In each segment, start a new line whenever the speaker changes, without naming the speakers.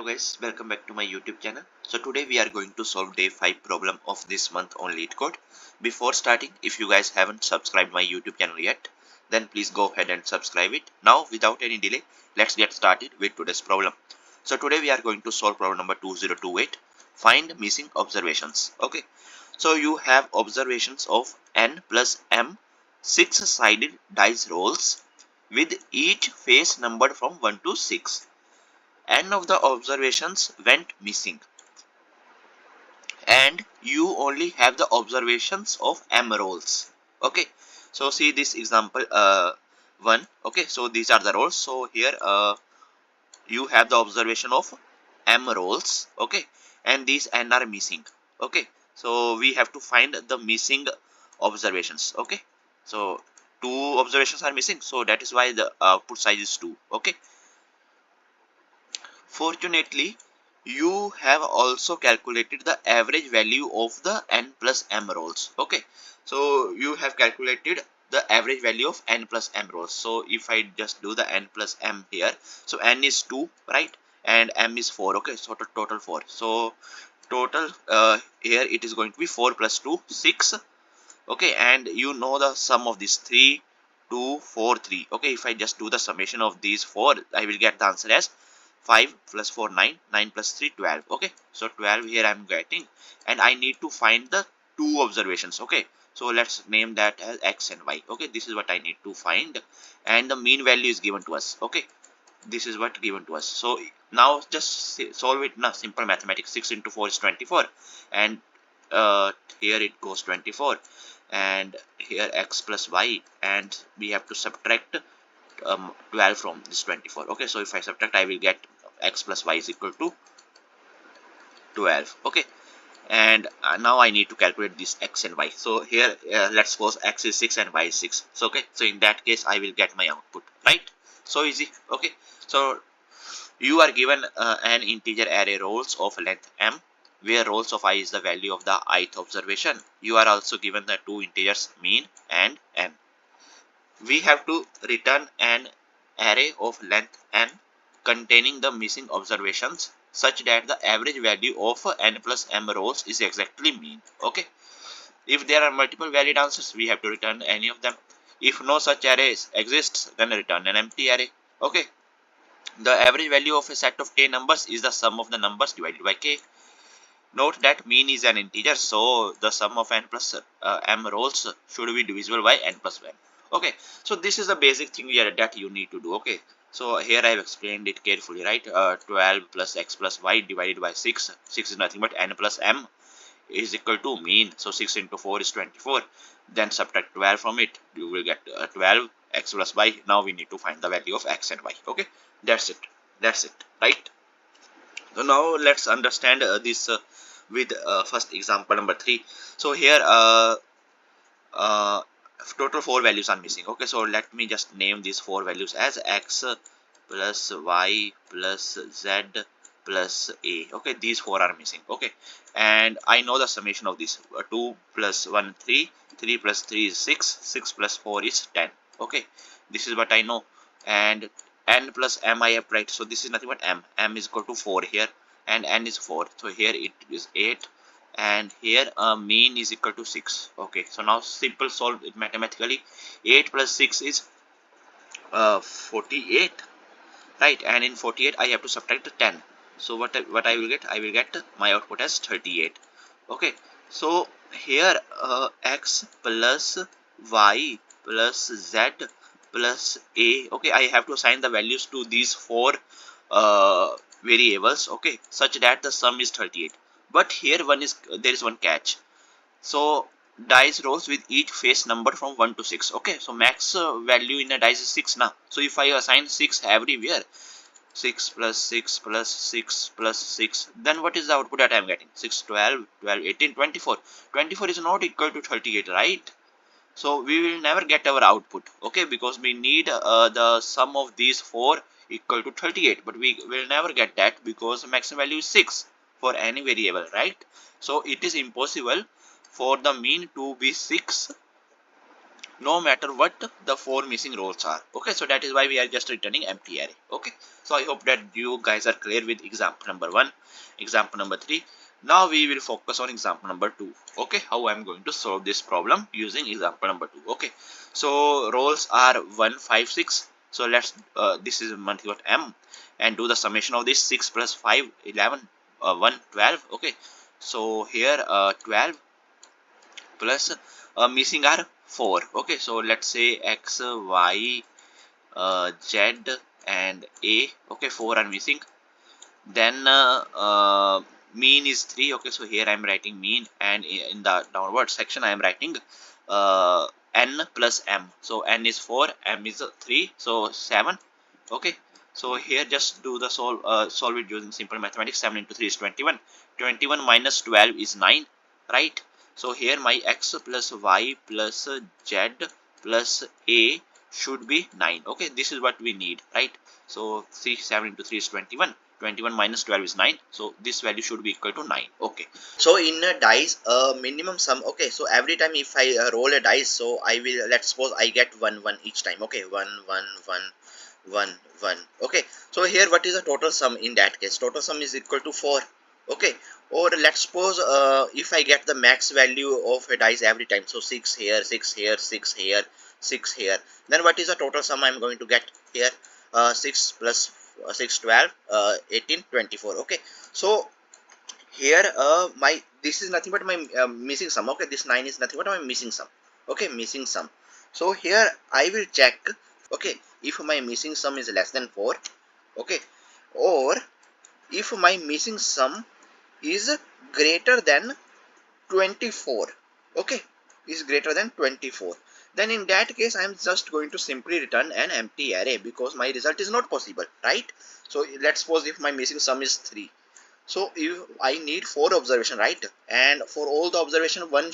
guys, welcome back to my YouTube channel. So today we are going to solve day 5 problem of this month on Leetcode. Before starting, if you guys haven't subscribed my YouTube channel yet, then please go ahead and subscribe it. Now without any delay, let's get started with today's problem. So today we are going to solve problem number 2028. Find missing observations. Okay. So you have observations of n plus m 6-sided dice rolls with each face numbered from 1 to 6. N of the observations went missing and you only have the observations of M rolls. Okay, so see this example 1. Okay, so these are the rolls. So here you have the observation of M rolls. Okay, and these N are missing. Okay, so we have to find the missing observations. Okay, so 2 observations are missing, so that is why the output size is 2. Okay, fortunately, you have also calculated the average value of the n plus m rolls. Okay, so you have calculated the average value of n plus m rolls. So if I just do the n plus m here, so n is 2, right, and m is 4. Okay, so total 4. So total here it is going to be 4 plus 2 6. Okay, and you know the sum of these 3 2 4 3. Okay, if I just do the summation of these 4, I will get the answer as 5 plus 4 9, 9 plus 3 12. Okay, so 12 here I am getting, and I need to find the 2 observations. Okay, so let's name that as x and y. Okay, this is what I need to find, and the mean value is given to us. Okay, this is what given to us. So now just solve it now. Simple mathematics. 6 into 4 is 24, and here it goes 24, and here x plus y, and we have to subtract 12 from this 24. Okay, so if I subtract, I will get x plus y is equal to 12. Okay, and now I need to calculate this x and y. So here let's suppose x is 6 and y is 6. So okay, so in that case I will get my output, right? So easy. Okay, so you are given an integer array rolls of length m, where rolls of I is the value of the ith observation. You are also given the 2 integers mean and n. We have to return an array of length n containing the missing observations such that the average value of n plus m rows is exactly mean. Okay, if there are multiple valid answers, we have to return any of them. If no such arrays exists, then return an empty array. Okay, the average value of a set of k numbers is the sum of the numbers divided by k. Note that mean is an integer, so the sum of n plus m rows should be divisible by n plus 1. Okay, so this is the basic thing here that you need to do. Okay, so here I have explained it carefully, right? 12 plus x plus y divided by 6. 6 is nothing but n plus m is equal to mean. So 6 into 4 is 24. Then subtract 12 from it. You will get 12 x plus y. Now we need to find the value of x and y. Okay, that's it. That's it, right? So now let's understand this with first example number 3. So here uh, total 4 values are missing. Okay, so let me just name these 4 values as x plus y plus z plus a. Okay, these 4 are missing. Okay, and I know the summation of this. 2 plus 1 3, 3 plus 3 is 6, 6 plus 4 is 10. Okay, this is what I know, and n plus m I have right, so this is nothing but m is equal to 4 here, and n is 4, so here it is 8, and here mean is equal to 6. Okay, so now simple solve it mathematically. 8 plus 6 is 48, right, and in 48 I have to subtract 10. So what I will get, I will get my output as 38. Okay, so here x plus y plus z plus a. Okay, I have to assign the values to these 4 variables, okay, such that the sum is 38. But here there is one catch. So dice rolls with each face numbered from 1 to 6. Okay, so max value in a dice is 6 now. So if I assign 6 everywhere, 6 plus 6 plus 6 plus 6, then what is the output that I am getting? 6 12 12 18 24. 24 is not equal to 38, right? So we will never get our output, okay, because we need the sum of these 4 equal to 38, but we will never get that because the maximum value is 6 for any variable, right? So it is impossible for the mean to be 6 no matter what the 4 missing rows are. Okay, so that is why we are just returning empty array. Okay, so I hope that you guys are clear with example number 1, example number 3. Now we will focus on example number 2. Okay, how I am going to solve this problem using example number 2. Okay, so rows are 1, 5, 6. So let's this is m and do the summation of this. 6 plus 5 11, 1 12. Okay, so here 12 plus missing are 4. Okay, so let's say x, y, z and a. Okay, 4 are missing. Then mean is 3. Okay, so here I am writing mean, and in the downward section I am writing n plus m. So n is 4, m is 3, so 7. Okay, so here just do the solve it using simple mathematics. 7 into 3 is 21. 21 minus 12 is 9, right? So here my x plus y plus z plus a should be 9. Okay, this is what we need, right? So 7 into 3 is 21. 21 minus 12 is 9, so this value should be equal to 9. Okay, so in a dice minimum sum. Okay, so every time if I roll a dice, so I will, let's suppose I get 1 1 each time. Okay, 1 1 1 1 1. Okay, so here what is the total sum? In that case total sum is equal to 4. Okay, or let's suppose if I get the max value of a dice every time, so 6 here, 6 here, 6 here, 6 here, then what is the total sum I'm going to get here? 6 plus 6 12 18 24. Okay, so here my this is nothing but my missing sum. Okay, this 9 is nothing but my missing sum. Okay, missing sum. So here I will check, okay, if my missing sum is less than 4. Okay, or if my missing sum is greater than 24. Okay, is greater than 24, then in that case I am just going to simply return an empty array, because my result is not possible, right? So let's suppose if my missing sum is 3, so if I need 4 observation, right? And for all the observation, 1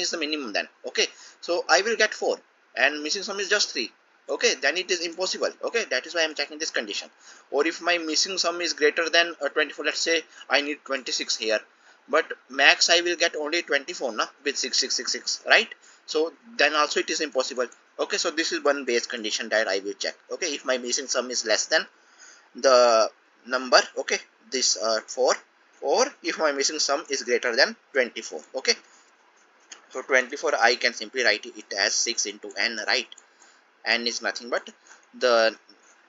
is the minimum then. Okay, so I will get 4 and missing sum is just 3. Okay, then it is impossible. Okay, that is why I am checking this condition. Or if my missing sum is greater than 24, let's say I need 26 here, but max I will get only 24 na, with 6666, right? So then also it is impossible. Okay, so this is one base condition that I will check. Okay, if my missing sum is less than the number, okay, this 4, or if my missing sum is greater than 24. Okay, so 24 I can simply write it as 6 into n, right? N is nothing but the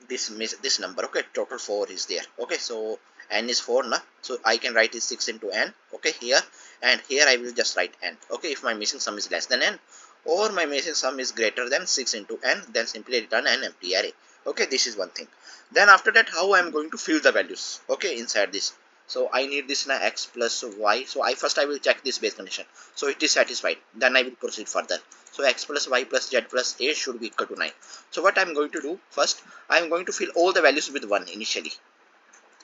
this number. Okay, total 4 is there. Okay, so n is 4 na, so I can write it 6 into n. Okay, here, and here I will just write n. Okay, if my missing sum is less than n, or my missing sum is greater than 6 into n, then simply return an empty array. Okay, this is one thing. Then after that, how I am going to fill the values, okay, inside this. So I need this na x plus y. So I will check this base condition. So it is satisfied, then I will proceed further. So x plus y plus z plus a should be equal to 9. So what I am going to do first, I am going to fill all the values with 1 initially.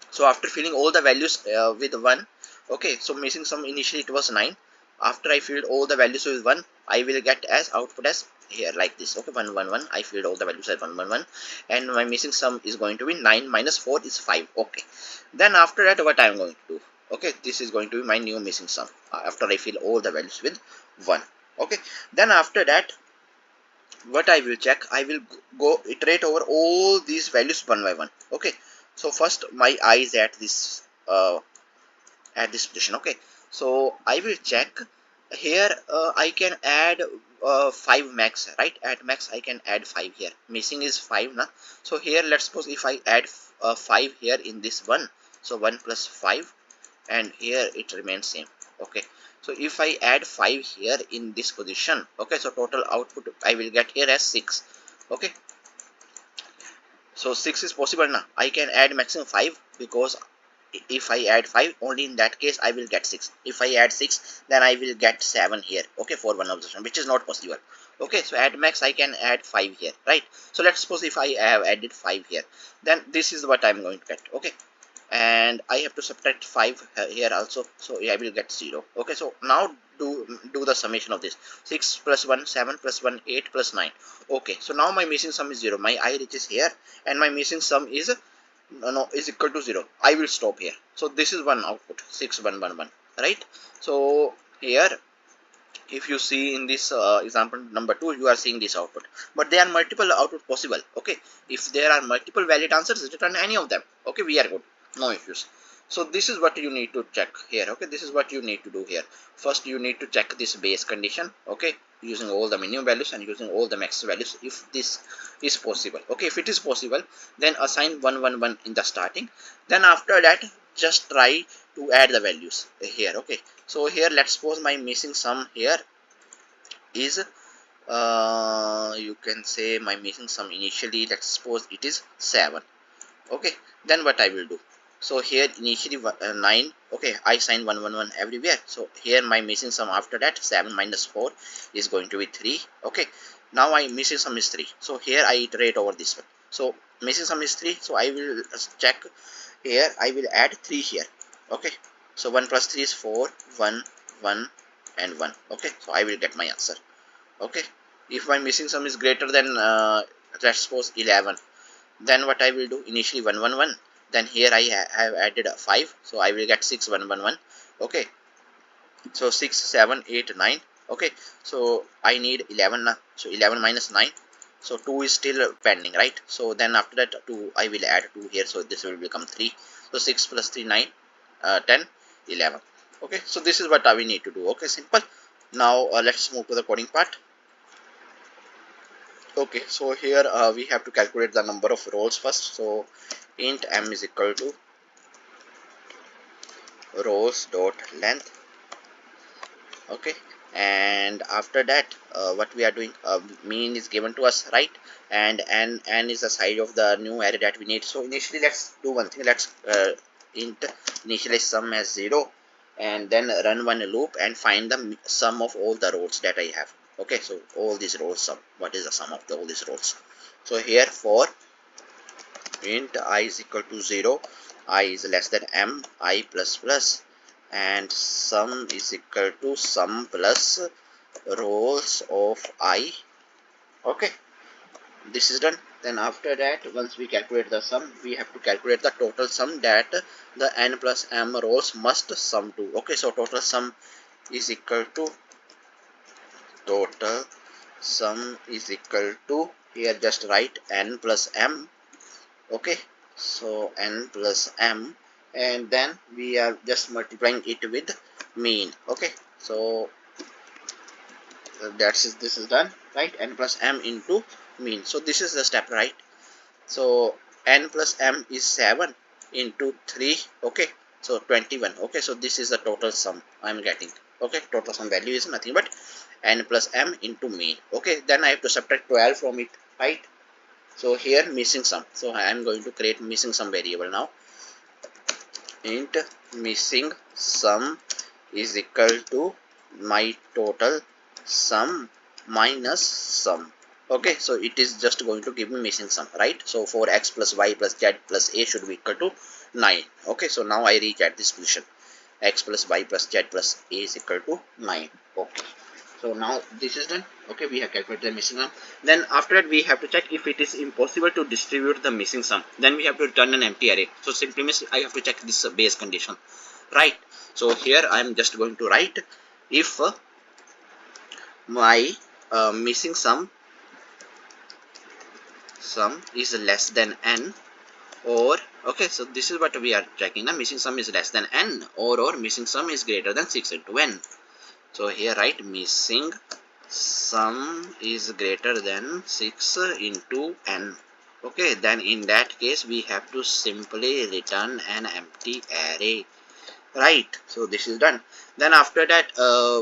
So after filling all the values with 1, okay, so missing sum initially it was 9. After I filled all the values with 1, I will get as output as here like this. Okay, 1 1 1. I filled all the values as 1 1 1, and my missing sum is going to be 9 minus 4 is 5. Okay, then after that what I am going to do, okay, this is going to be my new missing sum after I fill all the values with 1. Okay, then after that what I will check, I will go iterate over all these values one by one. Okay, so first my eye is at this position. Okay, so I will check here. I can add 5 max, right? At max I can add 5 here. Missing is 5 now. So here let's suppose if I add 5 here in this one, so 1 plus 5, and here it remains same. Okay, so if I add 5 here in this position, okay, so total output I will get here as 6. Okay, so 6 is possible now. I can add maximum 5, because if I add 5, only in that case I will get 6. If I add 6, then I will get 7 here. Okay, for one observation, which is not possible. Okay, so at max I can add 5 here, right? So let's suppose if I have added 5 here, then this is what I'm going to get. Okay, and I have to subtract 5 here also, so I will get 0. Okay, so now do the summation of this. 6 plus 1 7 plus 1 8 plus 9. Okay, so now my missing sum is 0. My I reaches here, and my missing sum is is equal to 0. I will stop here. So this is one output, 6 1 1 1, right? So here if you see in this example number 2, you are seeing this output, but there are multiple output possible. Okay, if there are multiple valid answers, return any of them. Okay, we are good, no issues. So this is what you need to check here. Okay, this is what you need to do here. First you need to check this base condition, okay, using all the minimum values and using all the max values, if this is possible. Okay, if it is possible, then assign 111 in the starting. Then after that, just try to add the values here. Okay, so here let's suppose my missing sum here is you can say my missing sum initially, let's suppose it is 7. Okay, then what I will do, so here initially 9. Okay, I sign 111 everywhere. So here my missing sum after that 7 minus 4 is going to be 3. Okay, now my missing sum is 3, so here I iterate over this one. So missing sum is 3, so I will check here, I will add 3 here. Okay, so 1 plus 3 is 4, 1 1 and 1. Okay, so I will get my answer. Okay, if my missing sum is greater than let's suppose 11, then what I will do, initially 111, then here I have added a 5, so I will get 6111. Okay, so 6 7 8 9. Okay, so I need 11 now, so 11 minus 9, so 2 is still pending, right? So then after that 2 I will add 2 here, so this will become 3. So 6 plus 3 9, 10 11. Okay, so this is what we need to do. Okay, simple. Now let's move to the coding part. Okay, so here we have to calculate the number of rows first. So int m is equal to rows dot length. Okay, and after that what we are doing, mean is given to us, right? And n is the size of the new array that we need. So initially let's do one thing, let's int initialize sum as 0, and then run one loop and find the sum of all the rows that I have. Okay, so all these rows sum, what is the sum of all these rows? So here for int I is equal to 0, I is less than m, I plus plus, and sum is equal to sum plus rows of I. Okay, this is done. Then after that, once we calculate the sum, we have to calculate the total sum that the n plus m rows must sum to. Okay, so total sum is equal to total sum is equal to, here just write n plus m. Okay, so n plus m, and then we are just multiplying it with mean. Okay, so this is done, right? N plus m into mean. So this is the step, right? So n plus m is 7 into 3. Okay, so 21. Okay, so this is the total sum I'm getting. Okay, total sum value is nothing but n plus m into mean. Okay, then I have to subtract 12 from it, right? So here missing sum, so I am going to create missing sum variable now. Int missing sum is equal to my total sum minus sum. Okay, so it is just going to give me missing sum, right? So for x plus y plus z plus a should be equal to 9. Okay, so now I reach at this position, x plus y plus z plus a is equal to 9. Okay, so now this is done. Okay, we have calculated the missing sum. Then after that we have to check if it is impossible to distribute the missing sum, then we have to return an empty array. So simply means I have to check this base condition, right? So here I am just going to write if my missing sum is less than n, or okay, so this is what we are checking. The missing sum is less than n, or missing sum is greater than 6 into n. So here write missing sum is greater than 6 into n. Okay, then in that case we have to simply return an empty array, right? So this is done. Then after that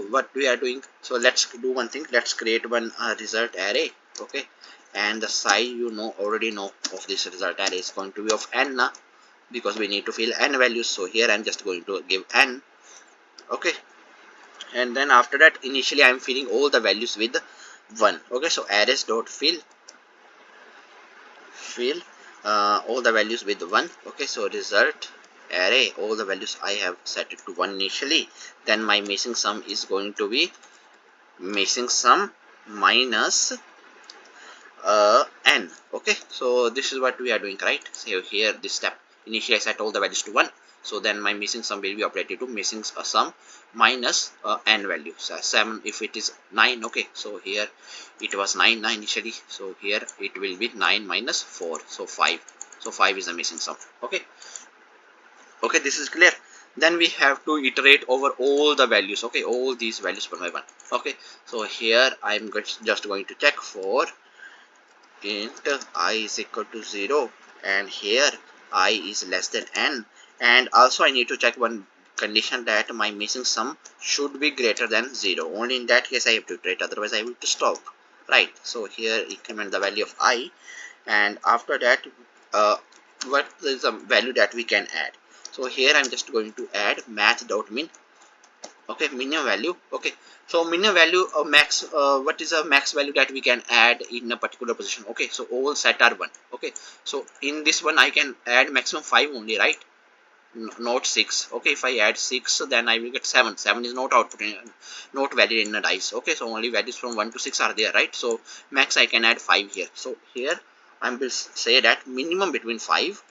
what we are doing, so let's do one thing, let's create one result array. Okay, and the size already know of this result array is going to be of n, because we need to fill n values. So here I'm just going to give n. Okay, and then after that initially I'm filling all the values with 1. Okay, so arrays dot fill all the values with 1. Okay, so result array, all the values I have set it to 1 initially. Then my missing sum is going to be missing sum minus n. Okay, so this is what we are doing, right? So here this step initially I set all the values to 1. So then my missing sum will be operated to missing sum minus n value. So 7 if it is 9. Okay, so here it was 9 initially, so here it will be 9 minus 4, so 5. So 5 is the missing sum. Okay, this is clear. Then we have to iterate over all the values. Okay, all these values one by one. Okay, so here I'm just going to check for int I is equal to 0, and here I is less than n, and also I need to check one condition, that my missing sum should be greater than 0. Only in that case I have to iterate, otherwise I will to stop, right? So here increment the value of I, and after that what is the value that we can add. So here I'm just going to add math.min. Okay, minimum value. Okay, so minimum value of max, what is a max value that we can add in a particular position. Okay, so all set are 1. Okay, so in this one I can add maximum 5 only, right? Not 6. Okay, if I add 6, then I will get 7. 7 is not output not valid in a dice. Okay, so only values from 1 to 6 are there, right? So max I can add 5 here. So here I will say that minimum between 5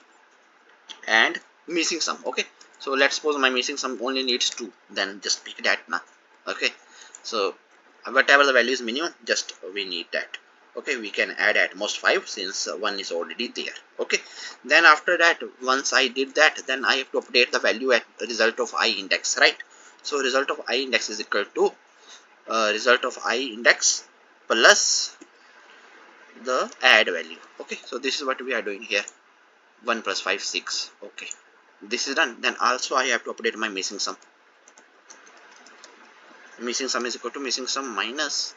and missing sum. Okay, so let's suppose my missing sum only needs 2, then just pick that now. Okay, so whatever the value is minimum, just we need that. Okay, we can add at most 5 since 1 is already there. Okay, then after that, once I did that, then I have to update the value at the result of I index, right? So result of I index is equal to result of I index plus the add value. Okay, so this is what we are doing here. 1 plus 5, 6. Okay, this is done. Then also I have to update my missing sum. Missing sum is equal to missing sum minus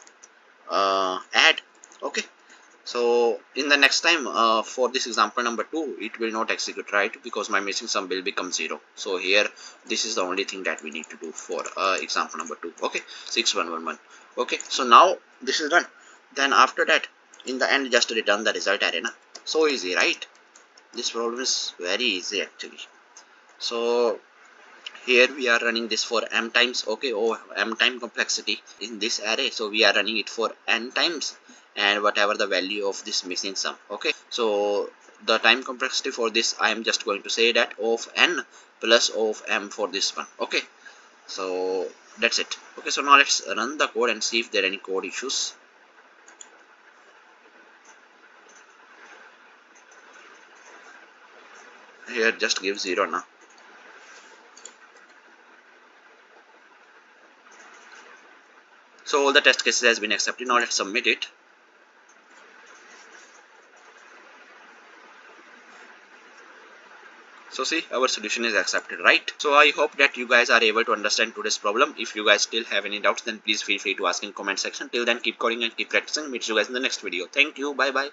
add. Okay, so in the next time for this example number 2, it will not execute, right? Because my missing sum will become 0. So here this is the only thing that we need to do for example number 2. Okay, 6111. Okay, so now this is done. Then after that, in the end, just return the result array. So easy, right? This problem is very easy actually. So here we are running this for m times. Okay, m time complexity in this array, so we are running it for n times, and whatever the value of this missing sum. Okay, so the time complexity for this, I am just going to say that of n plus of m for this one. Okay, so that's it. Okay, so now let's run the code and see if there are any code issues. Here just give 0 now. So all the test cases has been accepted. Now let's submit it. So see, our solution is accepted, right? So I hope that you guys are able to understand today's problem. If you guys still have any doubts, then please feel free to ask in comment section. Till then, keep coding and keep practicing. Meet you guys in the next video. Thank you. Bye bye.